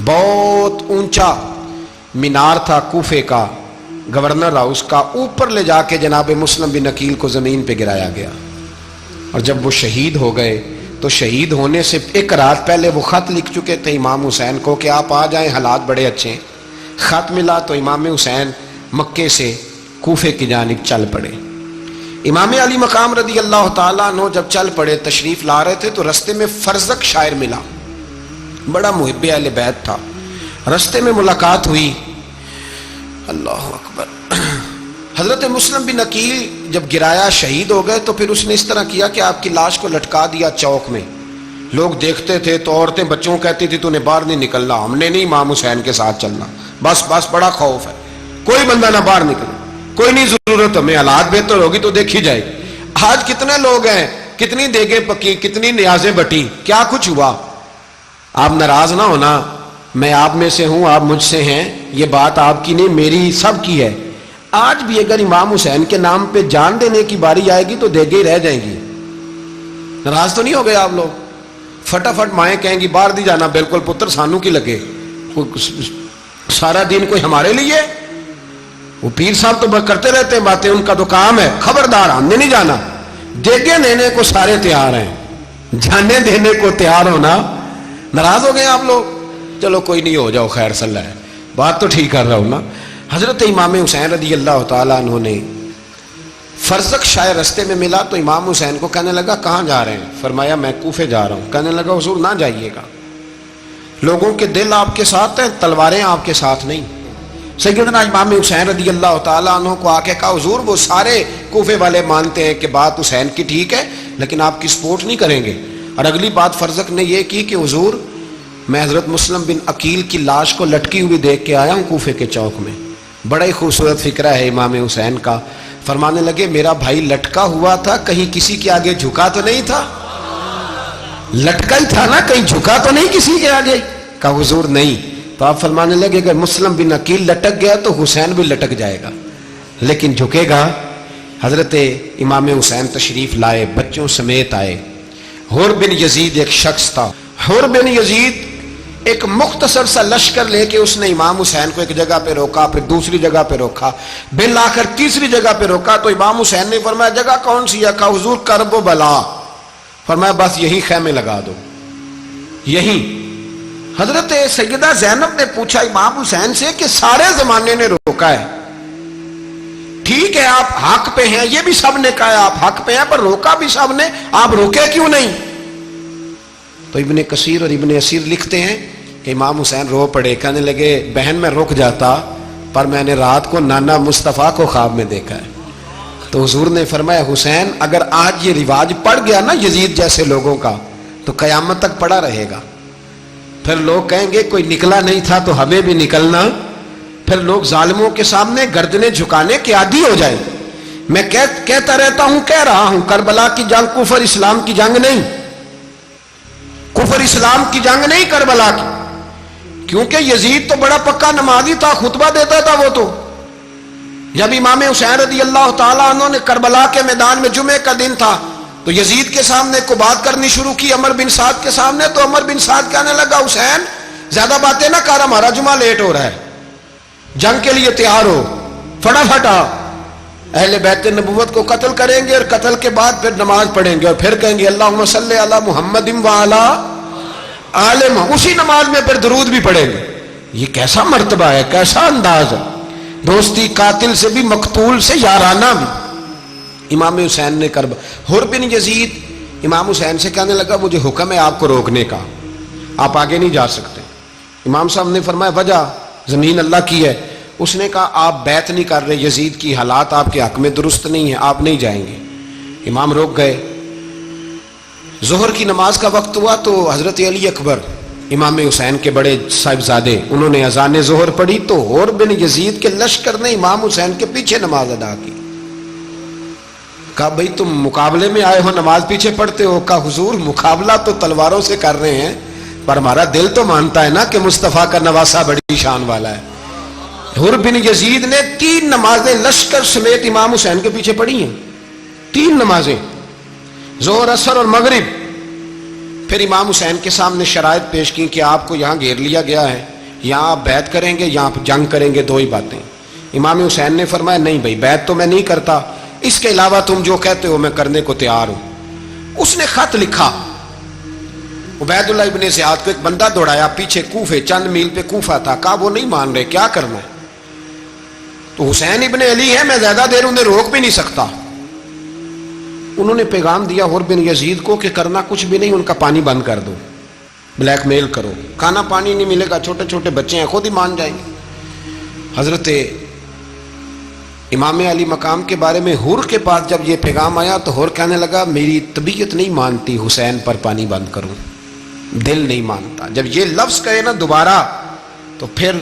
بہت اونچا مینار تھا کوفے کا, گورنر ہاؤس کا, اوپر لے جا کے جناب مسلم بن عقیل کو زمین پہ گرایا گیا. اور جب وہ شہید ہو گئے تو شہید ہونے سے ایک رات پہلے وہ خط لکھ چکے تھے امام حسین کو کہ آپ آ جائیں, حالات بڑے اچھے ہیں. خط ملا تو امام حسین مکے سے کوفے کی جانب چل پڑے. امام علی مقام رضی اللہ تعالیٰ عنہ جب چل پڑے, تشریف لا رہے تھے تو رستے میں فرزق شاعر ملا, بڑا محب اہل بیت تھا. رستے میں ملاقات ہوئی, اللہ اکبر. حضرت مسلم بن عقیل جب گرایا شہید ہو گئے تو پھر اس نے اس طرح کیا کہ آپ کی لاش کو لٹکا دیا چوک میں. لوگ دیکھتے تھے تو عورتیں بچوں کہتی تھی تو نے باہر نہیں نکلنا, ہم نے نہیں امام حسین کے ساتھ چلنا, بس بس بڑا خوف ہے, کوئی بندہ نہ باہر نکلے, کوئی نہیں ضرورت ہمیں, حالات بہتر ہوگی تو دیکھی جائے گی. آج کتنے لوگ ہیں, کتنی دیگیں پکی, کتنی نیازیں بٹی, کیا کچھ ہوا. آپ ناراض نہ ہونا, میں آپ میں سے ہوں, آپ مجھ سے ہیں, یہ بات آپ کی نہیں میری سب کی ہے. آج بھی اگر امام حسین کے نام پہ جان دینے کی باری آئے گی تو دیگیں ہی رہ جائیں گی. ناراض تو نہیں ہو گئے آپ لوگ؟ فٹافٹ مائیں کہیں گی باہر دی جانا, بالکل پتر سانو کی لگے, سارا دن کوئی ہمارے لیے. وہ پیر صاحب تو کرتے رہتے ہیں باتیں, ان کا تو کام ہے, خبردار ہم نے نہیں جانا. دیگیں دینے کو سارے تیار ہیں, جانے دینے کو تیار ہونا. ناراض ہو گئے آپ لوگ؟ چلو کوئی نہیں, ہو جاؤ, خیر صلی اللہ ہے, بات تو ٹھیک کر رہا ہوں نا. حضرت امام حسین رضی اللہ تعالیٰ عنہ نے فرزق شاعر رستے میں ملا تو امام حسین کو کہنے لگا کہاں جا رہے ہیں؟ فرمایا میں کوفے جا رہا ہوں. کہنے لگا حضور نہ جائیے گا, لوگوں کے دل آپ کے ساتھ ہیں, تلواریں آپ کے ساتھ نہیں. سیدنا امام حسین رضی اللہ تعالیٰ عنہ کو آ کے کہا حضور وہ سارے کوفے والے مانتے ہیں کہ بات حسین کی ٹھیک ہے لیکن آپ کی سپورٹ نہیں کریں گے. اور اگلی بات فرزق نے یہ کی کہ حضور میں حضرت مسلم بن عقیل کی لاش کو لٹکی ہوئی دیکھ کے آیا ہوں کوفے کے چوک میں. بڑا ہی خوبصورت فکرہ ہے امام حسین کا. فرمانے لگے میرا بھائی لٹکا ہوا تھا, کہیں کسی کے آگے جھکا تو نہیں تھا؟ لٹکا ہی تھا نا, کہیں جھکا تو نہیں کسی کے آگے؟ کہا حضور نہیں. تو آپ فرمانے لگے اگر مسلم بن عقیل لٹک گیا تو حسین بھی لٹک جائے گا, لیکن جھکے گا. حضرت امام حسین تشریف لائے, بچوں سمیت آئے. حر بن یزید ایک شخص تھا. حر بن یزید ایک مختصر سا لشکر لے کے اس نے امام حسین کو ایک جگہ پہ روکا, پھر دوسری جگہ پہ روکا, بالآخر تیسری جگہ پہ روکا. تو امام حسین نے فرمایا جگہ کون سی ہے؟ کہا حضور کرب و بلا. فرمایا بس یہی خیمے لگا دو, یہی. حضرت سیدہ زینب نے پوچھا امام حسین سے کہ سارے زمانے نے روکا ہے, ٹھیک ہے آپ حق پہ ہیں, یہ بھی سب نے کہا آپ حق پہ ہیں, پر روکا بھی سب نے, آپ روکے کیوں نہیں؟ تو ابن کثیر اور ابن اسیر لکھتے ہیں کہ امام حسین رو پڑے. کہنے لگے بہن میں رک جاتا, پر میں نے رات کو نانا مصطفیٰ کو خواب میں دیکھا ہے. تو حضور نے فرمایا حسین اگر آج یہ رواج پڑ گیا نا یزید جیسے لوگوں کا تو قیامت تک پڑا رہے گا. پھر لوگ کہیں گے کوئی نکلا نہیں تھا تو ہمیں بھی نکلنا. پھر لوگ ظالموں کے سامنے گردنیں جھکانے کے عادی ہو جائیں. میں کہتا رہتا ہوں, کہہ رہا ہوں, کربلا کی جنگ کفر اسلام کی جنگ نہیں, کفر اسلام کی جنگ نہیں کربلا کی. کیونکہ یزید تو بڑا پکا نمازی تھا, خطبہ دیتا تھا. وہ تو جب امام حسین رضی اللہ تعالیٰ عنہ نے کربلا کے میدان میں جمعے کا دن تھا تو یزید کے سامنے کو بات کرنی شروع کی, عمر بن سعد کے سامنے. تو عمر بن سعد کہنے لگا حسین زیادہ باتیں نہ کر, ہمارا جمعہ لیٹ ہو رہا ہے, جنگ کے لیے تیار ہو, فٹافٹ آ. اہل بیت نبوت کو قتل کریں گے اور قتل کے بعد پھر نماز پڑھیں گے اور پھر کہیں گے اللہم صلی علی محمد وعلی آل محمد, اسی نماز میں پھر درود بھی پڑھیں گے. یہ کیسا مرتبہ ہے, کیسا انداز ہے, دوستی قاتل سے بھی مقتول سے یارانہ بھی. امام حسین نے حر بن یزید امام حسین سے کہنے لگا مجھے حکم ہے آپ کو روکنے کا, آپ آگے نہیں جا سکتے. امام صاحب نے فرمایا وجہ زمین اللہ کی ہے. اس نے کہا آپ بیعت نہیں کر رہے, یزید کی حالات آپ کے حق میں درست نہیں ہیں, آپ نہیں جائیں گے. امام روک گئے. ظہر کی نماز کا وقت ہوا تو حضرت علی اکبر امام حسین کے بڑے صاحبزادے, انہوں نے اذان ظہر پڑھی تو حور بن یزید کے لشکر نے امام حسین کے پیچھے نماز ادا کی. کہا بھئی تم مقابلے میں آئے ہو, نماز پیچھے پڑھتے ہو؟ کہا حضور مقابلہ تو تلواروں سے کر رہے ہیں, پر ہمارا دل تو مانتا ہے نا کہ مصطفیٰ کا نواسہ بڑی شان والا ہے. حر بن یزید نے 3 نمازیں لشکر سمیت امام حسین کے پیچھے پڑھی ہیں, 3 نمازیں, ظہر اثر اور مغرب. پھر امام حسین کے سامنے شرائط پیش کی کہ آپ کو یہاں گھیر لیا گیا ہے, یہاں آپ بیعت کریں گے, یہاں آپ جنگ کریں گے, 2 ہی باتیں. امام حسین نے فرمایا نہیں بھائی بیعت تو میں نہیں کرتا, اس کے علاوہ تم جو کہتے ہو میں کرنے کو تیار ہوں. اس نے خط لکھا, عبید اللہ ابن زیاد کو ایک بندہ دوڑایا پیچھے, کوفے چند میل پہ کوفہ تھا. کہا وہ نہیں مان رہے, کیا کرنا ہے؟ تو حسین ابن علی ہے, میں زیادہ دیر انہیں روک بھی نہیں سکتا. انہوں نے پیغام دیا حر بن یزید کو کہ کرنا کچھ بھی نہیں, ان کا پانی بند کر دو, بلیک میل کرو, کھانا پانی نہیں ملے گا, چھوٹے چھوٹے بچے ہیں, خود ہی مان جائیں گے. حضرت امام علی مقام کے بارے میں حر کے پاس جب یہ پیغام آیا تو حر کہنے لگا میری طبیعت نہیں مانتی حسین پر پانی بند کروں, دل نہیں مانتا. جب یہ لفظ کہے نا دوبارہ تو پھر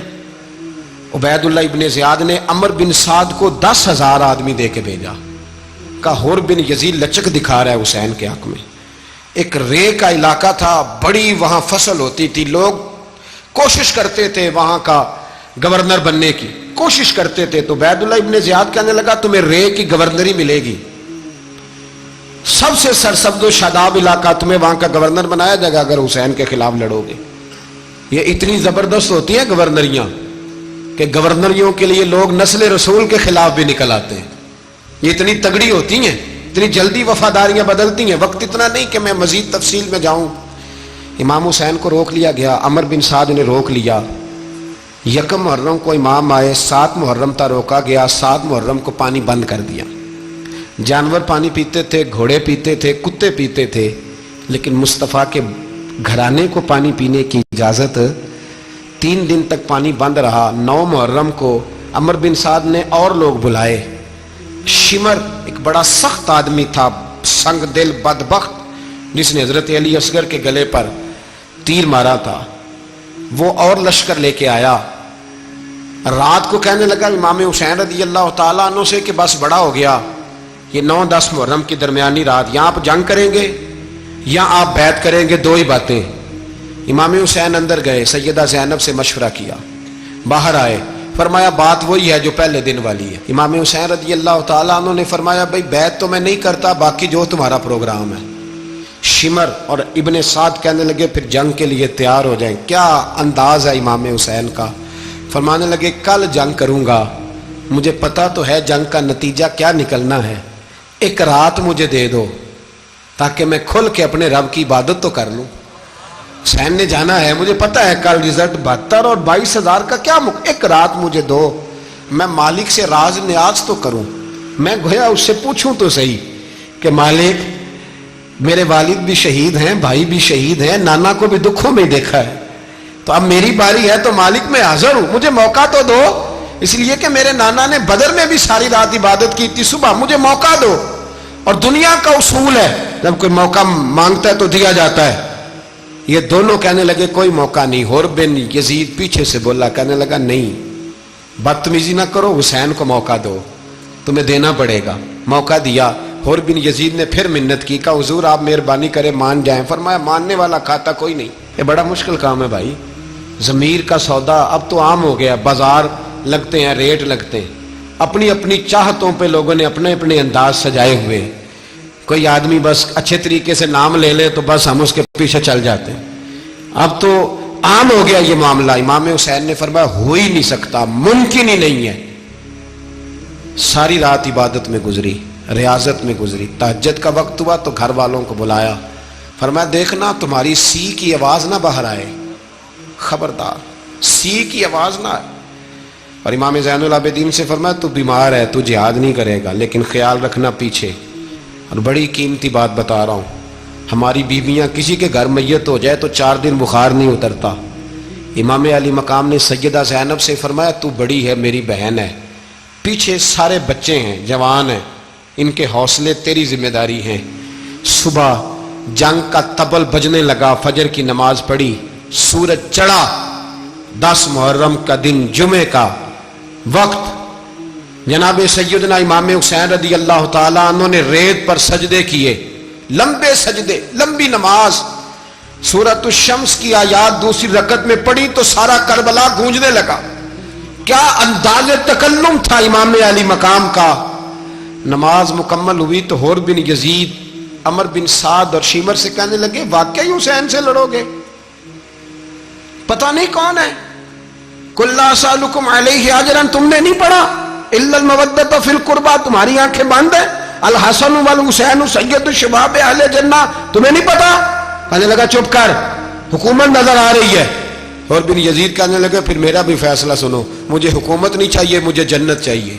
عبید اللہ ابن زیاد نے عمر بن سعد کو 10,000 آدمی دے کے بھیجا. کا حر بن یزید لچک دکھا رہا ہے حسین کے حق میں. ایک رے کا علاقہ تھا, بڑی وہاں فصل ہوتی تھی, لوگ کوشش کرتے تھے وہاں کا گورنر بننے کی, کوشش کرتے تھے. تو عبید اللہ ابن زیاد کہنے لگا تمہیں رے کی گورنری ملے گی, سب سے سرسبز و شاداب علاقہ, تمہیں وہاں کا گورنر بنایا جائے گا اگر حسین کے خلاف لڑو گے. یہ اتنی زبردست ہوتی ہیں گورنریاں کہ گورنریوں کے لیے لوگ نسل رسول کے خلاف بھی نکل آتے ہیں. یہ اتنی تگڑی ہوتی ہیں, اتنی جلدی وفاداریاں بدلتی ہیں. وقت اتنا نہیں کہ میں مزید تفصیل میں جاؤں. امام حسین کو روک لیا گیا, عمر بن سعد نے روک لیا. 1 محرم کو امام آئے, 7 محرم تا روکا گیا, 7 محرم کو پانی بند کر دیا. جانور پانی پیتے تھے, گھوڑے پیتے تھے, کتے پیتے تھے, لیکن مصطفیٰ کے گھرانے کو پانی پینے کی اجازت. 3 دن تک پانی بند رہا. 9 محرم کو عمر بن سعد نے اور لوگ بلائے. شمر ایک بڑا سخت آدمی تھا, سنگ دل بدبخت, جس نے حضرت علی اصغر کے گلے پر تیر مارا تھا, وہ اور لشکر لے کے آیا. رات کو کہنے لگا امام حسین رضی اللہ تعالیٰ عنہ سے کہ بس بڑا ہو گیا, یہ 9-10 محرم کی درمیانی رات, یہاں آپ جنگ کریں گے یا آپ بیعت کریں گے, 2 ہی باتیں. امام حسین اندر گئے, سیدہ زینب سے مشورہ کیا, باہر آئے, فرمایا بات وہی ہے جو پہلے دن والی ہے. امام حسین رضی اللہ تعالیٰ عنہ نے فرمایا بھائی بیعت تو میں نہیں کرتا, باقی جو تمہارا پروگرام ہے. شمر اور ابن سعد کہنے لگے پھر جنگ کے لیے تیار ہو جائیں. کیا انداز ہے امام حسین کا. فرمانے لگے کل جنگ کروں گا, مجھے پتا تو ہے جنگ کا نتیجہ کیا نکلنا ہے, 1 رات مجھے دے دو تاکہ میں کھل کے اپنے رب کی عبادت تو کر لوں. حسین نے جانا ہے, مجھے پتا ہے کل رزلٹ 72 اور 22,000 کا کیا 1 رات مجھے دو, میں مالک سے راز نیاز تو کروں. میں گویا اس سے پوچھوں تو صحیح کہ مالک میرے والد بھی شہید ہیں, بھائی بھی شہید ہیں, نانا کو بھی دکھوں میں دیکھا ہے, تو اب میری باری ہے تو مالک میں حاضر ہوں, مجھے موقع تو دو. اس لیے کہ میرے نانا نے بدر میں بھی ساری رات عبادت کی تھی, صبح مجھے موقع دو. اور دنیا کا اصول ہے جب کوئی موقع مانگتا ہے تو دیا جاتا ہے. یہ دونوں کہنے لگے کوئی موقع نہیں. حر بن یزید پیچھے سے بولا, کہنے لگا نہیں بدتمیزی نہ کرو, حسین کو موقع دو, تمہیں دینا پڑے گا. موقع دیا. حر بن یزید نے پھر منت کی, کہا حضور آپ مہربانی کرے مان جائیں. فرمایا ماننے والا کھاتا کوئی نہیں. یہ بڑا مشکل کام ہے بھائی. ضمیر کا سودا اب تو عام ہو گیا, بازار لگتے ہیں, ریٹ لگتے ہیں, اپنی اپنی چاہتوں پہ لوگوں نے اپنے اپنے انداز سجائے ہوئے. کوئی آدمی بس اچھے طریقے سے نام لے لے تو بس ہم اس کے پیچھے چل جاتے ہیں. اب تو عام ہو گیا یہ معاملہ. امام حسین نے فرمایا ہو ہی نہیں سکتا, ممکن ہی نہیں ہے. ساری رات عبادت میں گزری, ریاضت میں گزری. تہجد کا وقت ہوا تو گھر والوں کو بلایا, فرمایا دیکھنا تمہاری سی کی آواز نہ باہر آئے, خبردار سی کی آواز نہ آئے. اور امام زین العابدین سے فرمایا تو بیمار ہے, تو جہاد نہیں کرے گا, لیکن خیال رکھنا پیچھے. اور بڑی قیمتی بات بتا رہا ہوں, ہماری بیویاں کسی کے گھر میت ہو جائے تو 4 دن بخار نہیں اترتا, امام علی مقام نے سیدہ زینب سے فرمایا تو بڑی ہے، میری بہن ہے، پیچھے سارے بچے ہیں، جوان ہیں، ان کے حوصلے تیری ذمہ داری ہیں۔ صبح جنگ کا طبل بجنے لگا، فجر کی نماز پڑھی، سورج چڑھا، 10 محرم کا دن، جمعے کا وقت، جناب سیدنا امام حسین رضی اللہ تعالیٰ عنہ نے ریت پر سجدے کیے، لمبے سجدے، لمبی نماز، سورۃ الشمس کی آیات دوسری رکعت میں پڑھی تو سارا کربلا گونجنے لگا۔ کیا انداز تکلم تھا امام علی مقام کا۔ نماز مکمل ہوئی تو حور بن یزید، عمر بن سعد اور شیمر سے کہنے لگے واقعی حسین سے لڑو گے؟ پتہ نہیں کون ہے۔ قل لا اسألکم علیہ اجرا، تم نے نہیں پڑھا؟ الا المودۃ فی القربى، تمہاری آنکھیں بند ہیں۔ الحسن والحسین سید الشباب اہل جنہ، تمہیں نہیں پتا؟ کہنے لگا چپ کر، حکومت نظر آ رہی ہے۔ اور بن یزید کہنے لگا پھر میرا بھی فیصلہ سنو، مجھے حکومت نہیں چاہیے، مجھے جنت چاہیے۔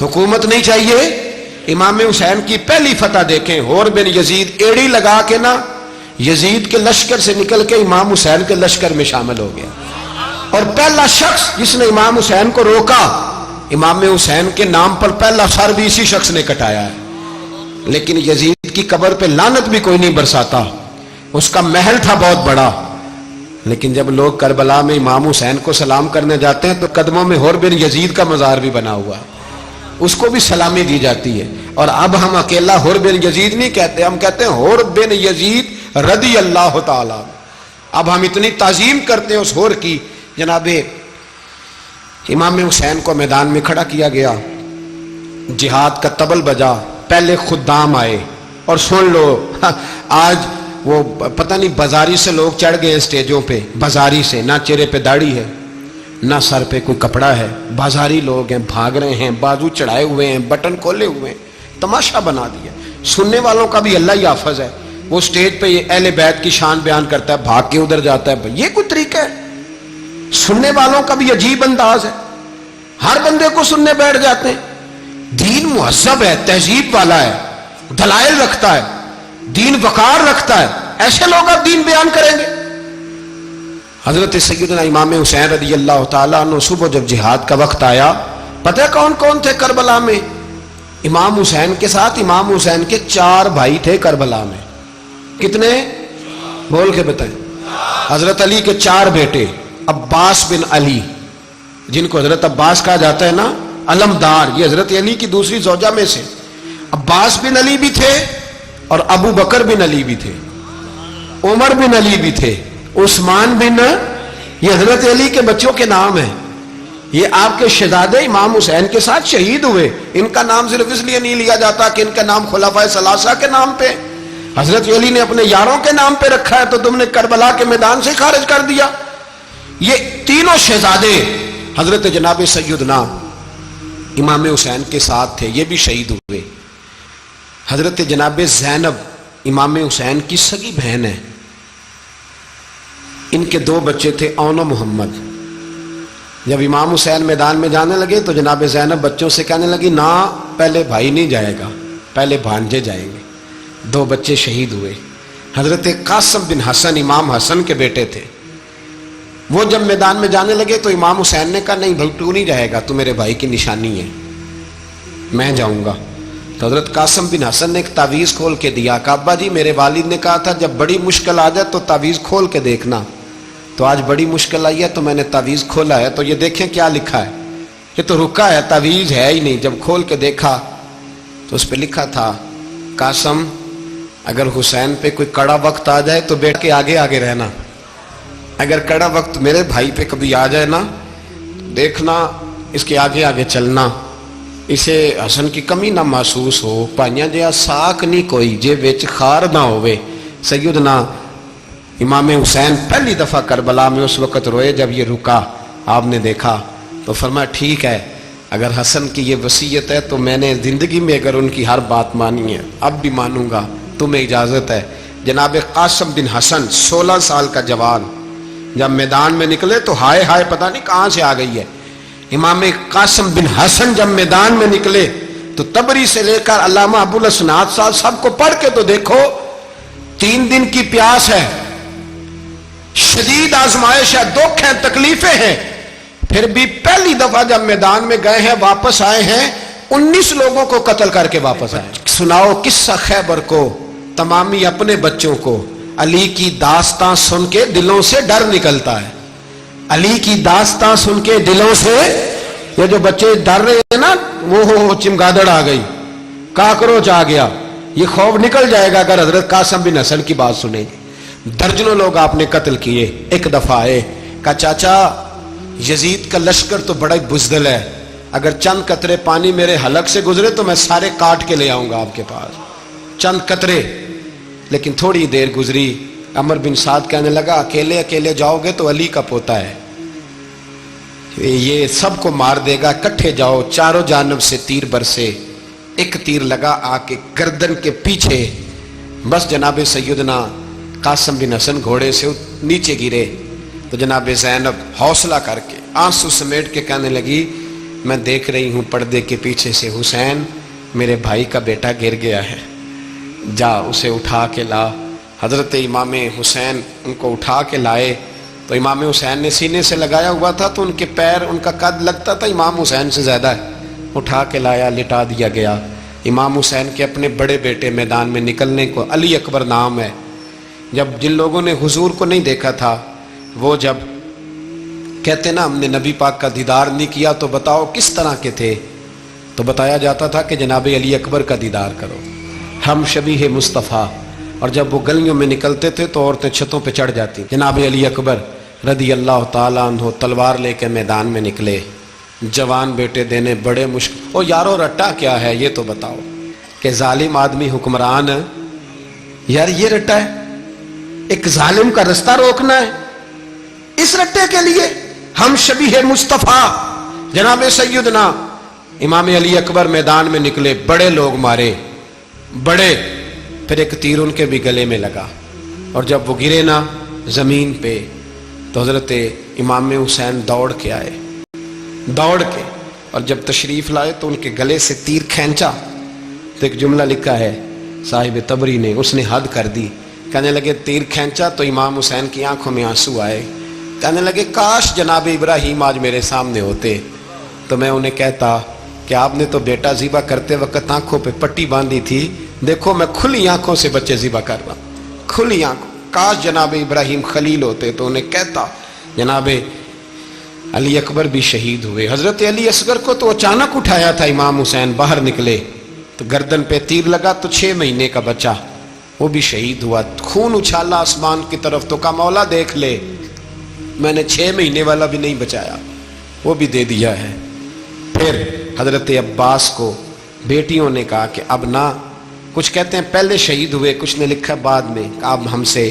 حکومت نہیں چاہیے۔ امام حسین کی پہلی فتح دیکھیں، اور بن یزید ایڑی لگا کے نا یزید کے لشکر سے نکل کے امام حسین کے لشکر میں شامل ہو گیا، اور پہلا شخص جس نے امام حسین کو روکا، امام حسین کے نام پر پہلا سر بھی اسی شخص نے کٹایا ہے۔ لیکن یزید کی قبر پہ لعنت بھی کوئی نہیں برساتا، اس کا محل تھا بہت بڑا، لیکن جب لوگ کربلا میں امام حسین کو سلام کرنے جاتے ہیں تو قدموں میں حور بن یزید کا مزار بھی بنا ہوا ہے، اس کو بھی سلامی دی جاتی ہے۔ اور اب ہم اکیلا حور بن یزید نہیں کہتے، ہم کہتے ہیں حور بن یزید رضی اللہ تعالی۔ اب ہم اتنی تعظیم کرتے ہیں اس حور کی۔ جناب امام حسین کو میدان میں کھڑا کیا گیا، جہاد کا طبل بجا، پہلے خدام آئے، اور سن لو آج وہ پتہ نہیں بازاری سے لوگ چڑھ گئے اسٹیجوں پہ، بازاری سے، نہ چہرے پہ داڑھی ہے، نہ سر پہ کوئی کپڑا ہے، بازاری لوگ ہیں، بھاگ رہے ہیں، بازو چڑھائے ہوئے ہیں، بٹن کھولے ہوئے ہیں، تماشا بنا دیا۔ سننے والوں کا بھی اللہ ہی حافظ ہے، وہ اسٹیج پہ یہ اہل بیت کی شان بیان کرتا ہے، بھاگ کے ادھر جاتا ہے، یہ کوئی طریقہ ہے؟ سننے والوں کا بھی عجیب انداز ہے، ہر بندے کو سننے بیٹھ جاتے ہیں۔ دین مہذب ہے، تہذیب والا ہے، دلائل رکھتا ہے، دین وقار رکھتا ہے، ایسے لوگ اب دین بیان کریں گے؟ حضرت سیدنا امام حسین رضی اللہ تعالیٰ عنہ صبح جب جہاد کا وقت آیا، پتہ ہے کون کون تھے کربلا میں؟ امام حسین کے ساتھ امام حسین کے 4 بھائی تھے کربلا میں۔ کتنے؟ بول کے بتائیں۔ حضرت علی کے 4 بیٹے، عباس بن علی، جن کو حضرت عباس کہا جاتا ہے نا، علمدار، یہ حضرت علی کی دوسری زوجہ میں سے۔ عباس بن علی بھی تھے، اور ابو بکر بن علی بھی تھے، عمر بن علی بھی تھے، عثمان بن، یہ حضرت علی کے بچوں کے نام ہیں۔ یہ آپ کے شہزادے امام حسین کے ساتھ شہید ہوئے، ان کا نام صرف اس لیے نہیں لیا جاتا کہ ان کا نام خلفائے ثلاثہ کے نام پہ، حضرت علی نے اپنے یاروں کے نام پہ رکھا ہے، تو تم نے کربلا کے میدان سے خارج کر دیا۔ یہ تینوں شہزادے حضرت جناب سیدنا امام حسین کے ساتھ تھے، یہ بھی شہید ہوئے۔ حضرت جناب زینب امام حسین کی سگی بہن ہے، ان کے 2 بچے تھے، اون و محمد۔ جب امام حسین میدان میں جانے لگے تو جناب زینب بچوں سے کہنے لگی نہ، پہلے بھائی نہیں جائے گا، پہلے بھانجے جائیں گے۔ 2 بچے شہید ہوئے۔ حضرت قاسم بن حسن امام حسن کے بیٹے تھے، وہ جب میدان میں جانے لگے تو امام حسین نے کہا نہیں بھائی تو نہیں جائے گا، تو میرے بھائی کی نشانی ہے، میں جاؤں گا۔ تو حضرت قاسم بن حسن نے ایک تعویذ کھول کے دیا کہ ابا جی میرے والد نے کہا تھا جب بڑی مشکل آ جائے تو تعویذ کھول کے دیکھنا، تو آج بڑی مشکل آئی ہے تو میں نے تعویذ کھولا ہے، تو یہ دیکھیں کیا لکھا ہے، یہ تو رکا ہے، تعویذ ہے ہی نہیں۔ جب کھول کے دیکھا تو اس پہ لکھا تھا قاسم اگر حسین پہ کوئی کڑا وقت آ جائے تو بیٹھ کے آگے آگے رہنا، اگر کڑا وقت میرے بھائی پہ کبھی آ جائے نا دیکھنا اس کے آگے آگے چلنا، اسے حسن کی کمی نہ محسوس ہو، پائیاں جہاں ساک نہیں کوئی جے وچ خار نہ ہوئے۔ سیدنا امام حسین پہلی دفعہ کربلا میں اس وقت روئے جب یہ رکا، آپ نے دیکھا تو فرمایا ٹھیک ہے، اگر حسن کی یہ وصیت ہے تو میں نے زندگی میں اگر ان کی ہر بات مانی ہے اب بھی مانوں گا، تمہیں اجازت ہے۔ جناب قاسم بن حسن 16 سال کا جوان جب میدان میں نکلے تو ہائے ہائے پتہ نہیں کہاں سے آ گئی ہے۔ امام قاسم بن حسن جب میدان میں نکلے تو تبری سے لے کر علامہ ابو الاسناد صاحب سب کو پڑھ کے تو دیکھو، 3 دن کی پیاس ہے، شدید آزمائش ہے، دکھ ہیں، تکلیفیں ہیں، پھر بھی پہلی دفعہ جب میدان میں گئے ہیں واپس آئے ہیں 19 لوگوں کو قتل کر کے واپس آئے. سناؤ قصہ خیبر کو تمامی اپنے بچوں کو. علی کی داستان سن کے دلوں سے ڈر نکلتا ہے. علی کی داستان سن کے دلوں سے یہ جو بچے ڈر رہے ہیں نا، وہ چمگادڑ آ گئی، کاکروچ آ گیا، یہ خوف نکل جائے گا اگر حضرت قاسم بن حسن کی بات سنیں گے. درجنوں لوگ آپ نے قتل کیے. ایک دفعہ آئے، کہا چاچا یزید کا لشکر تو بڑا ہی بزدل ہے، اگر چند قطرے پانی میرے حلق سے گزرے تو میں سارے کاٹ کے لے آؤں گا آپ کے پاس، چند قطرے. لیکن تھوڑی دیر گزری، عمر بن سعد کہنے لگا اکیلے اکیلے جاؤ گے تو علی کا پوتا ہے، یہ سب کو مار دے گا، کٹھے جاؤ. چاروں جانب سے تیر برسے، ایک تیر لگا آ کے گردن کے پیچھے، بس جناب سیدنا قاسم بن حسن گھوڑے سے نیچے گرے. تو جناب زینب حوصلہ کر کے آنسو سمیٹ کے کہنے لگی میں دیکھ رہی ہوں پردے کے پیچھے سے حسین میرے بھائی کا بیٹا گر گیا ہے، جا اسے اٹھا کے لا. حضرت امام حسین ان کو اٹھا کے لائے تو امام حسین نے سینے سے لگایا ہوا تھا تو ان کے پیر، ان کا قد لگتا تھا امام حسین سے زیادہ ہے. اٹھا کے لایا، لٹا دیا گیا. امام حسین کے اپنے بڑے بیٹے میدان میں نکلنے کو، علی اکبر نام ہے، جب جن لوگوں نے حضور کو نہیں دیکھا تھا وہ جب کہتے نا ہم نے نبی پاک کا دیدار نہیں کیا تو بتاؤ کس طرح کے تھے، تو بتایا جاتا تھا کہ جناب علی اکبر کا دیدار کرو، ہم شبیہ مصطفیٰ. اور جب وہ گلیوں میں نکلتے تھے تو عورتیں چھتوں پہ چڑھ جاتی. جناب علی اکبر رضی اللہ تعالیٰ عنہ تلوار لے کے میدان میں نکلے، جوان بیٹے دینے بڑے مشکل. او یارو رٹا کیا ہے یہ تو بتاؤ، کہ ظالم آدمی حکمران، یار یہ رٹا ہے، ایک ظالم کا رستہ روکنا ہے، اس رٹے کے لیے ہم شبیہ مصطفیٰ. جناب سیدنا امام علی اکبر میدان میں نکلے، بڑے لوگ مارے، بڑے. پھر ایک تیر ان کے بھی گلے میں لگا، اور جب وہ گرے نا زمین پہ تو حضرت امام حسین دوڑ کے آئے، دوڑ کے، اور جب تشریف لائے تو ان کے گلے سے تیر کھینچا تو ایک جملہ لکھا ہے صاحب تبری نے، اس نے حد کر دی. کہنے لگے تیر کھینچا تو امام حسین کی آنکھوں میں آنسو آئے. کہنے لگے کاش جناب ابراہیم آج میرے سامنے ہوتے تو میں انہیں کہتا کہ آپ نے تو بیٹا ذبح کرتے وقت آنکھوں پہ پٹی باندھی تھی، دیکھو میں کھلی آنکھوں سے بچے ذبح کر رہا ہوں، کھلی آنکھوں. کاش جناب ابراہیم خلیل ہوتے تو انہیں کہتا. جناب علی اکبر بھی شہید ہوئے. حضرت علی اصغر کو تو اچانک اٹھایا تھا امام حسین، باہر نکلے تو گردن پہ تیر لگا تو 6 مہینے کا بچہ وہ بھی شہید ہوا. خون اچھالا آسمان کی طرف تو کہا مولا دیکھ لے، میں نے 6 مہینے والا بھی نہیں بچایا، وہ بھی دے دیا ہے. پھر حضرت عباس کو بیٹیوں نے کہا کہ اب نہ، کچھ کہتے ہیں پہلے شہید ہوئے، کچھ نے لکھا بعد میں، اب ہم سے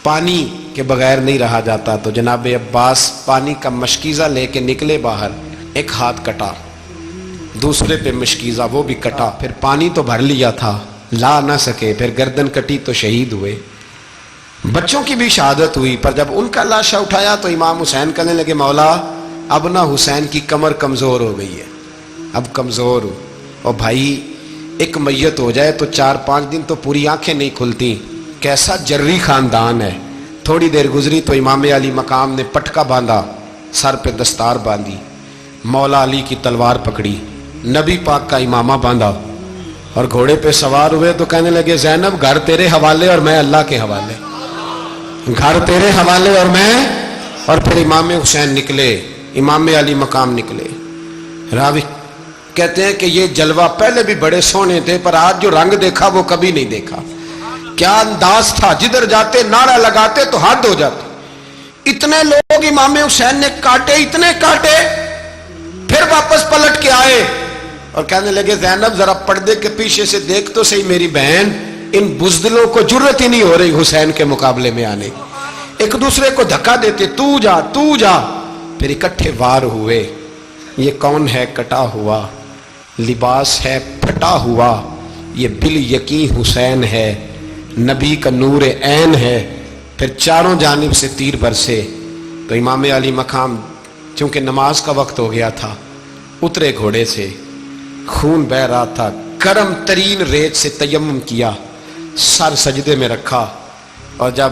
پانی کے بغیر نہیں رہا جاتا. تو جناب عباس پانی کا مشکیزہ لے کے نکلے باہر، ایک ہاتھ کٹا، دوسرے پہ مشکیزہ وہ بھی کٹا. پھر پانی تو بھر لیا تھا، لا نہ سکے، پھر گردن کٹی تو شہید ہوئے. بچوں کی بھی شہادت ہوئی. پر جب ان کا لاشا اٹھایا تو امام حسین کہنے لگے مولا اب نہ حسین کی کمر کمزور ہو گئی ہے، اب کمزور ہو. اور بھائی ایک میت ہو جائے تو 4-5 دن تو پوری آنکھیں نہیں کھلتی، کیسا جری خاندان ہے. تھوڑی دیر گزری تو امام علی مقام نے پٹکا باندھا، سر پہ دستار باندھی، مولا علی کی تلوار پکڑی، نبی پاک کا امامہ باندھا اور گھوڑے پہ سوار ہوئے. تو کہنے لگے زینب گھر تیرے حوالے اور میں اللہ کے حوالے، گھر تیرے حوالے اور میں. اور پھر امام حسین نکلے، امام علی مقام نکلے. راوی کہتے ہیں کہ یہ جلوہ پہلے بھی بڑے سونے تھے پر آج جو رنگ دیکھا وہ کبھی نہیں دیکھا. کیا انداز تھا، جدھر جاتے نعرہ لگاتے تو حد ہو جاتے. اتنے لوگ امام حسین نے کاٹے، اتنے کاٹے، پھر واپس پلٹ کے آئے اور کہنے لگے زینب ذرا پردے کے پیچھے سے دیکھ تو صحیح میری بہن، ان بزدلوں کو جرت ہی نہیں ہو رہی حسین کے مقابلے میں آنے. ایک دوسرے کو دھکا دیتے، تو جا تو جا. پھر اکٹھے وار ہوئے. یہ کون ہے کٹا ہوا، لباس ہے پھٹا ہوا، یہ بال یقین حسین ہے، نبی کا نور عین ہے. پھر چاروں جانب سے تیر برسے. تو امام علی مقام چونکہ نماز کا وقت ہو گیا تھا، اترے گھوڑے سے، خون بہ رہا تھا، گرم ترین ریت سے تیمم کیا، سر سجدے میں رکھا اور جب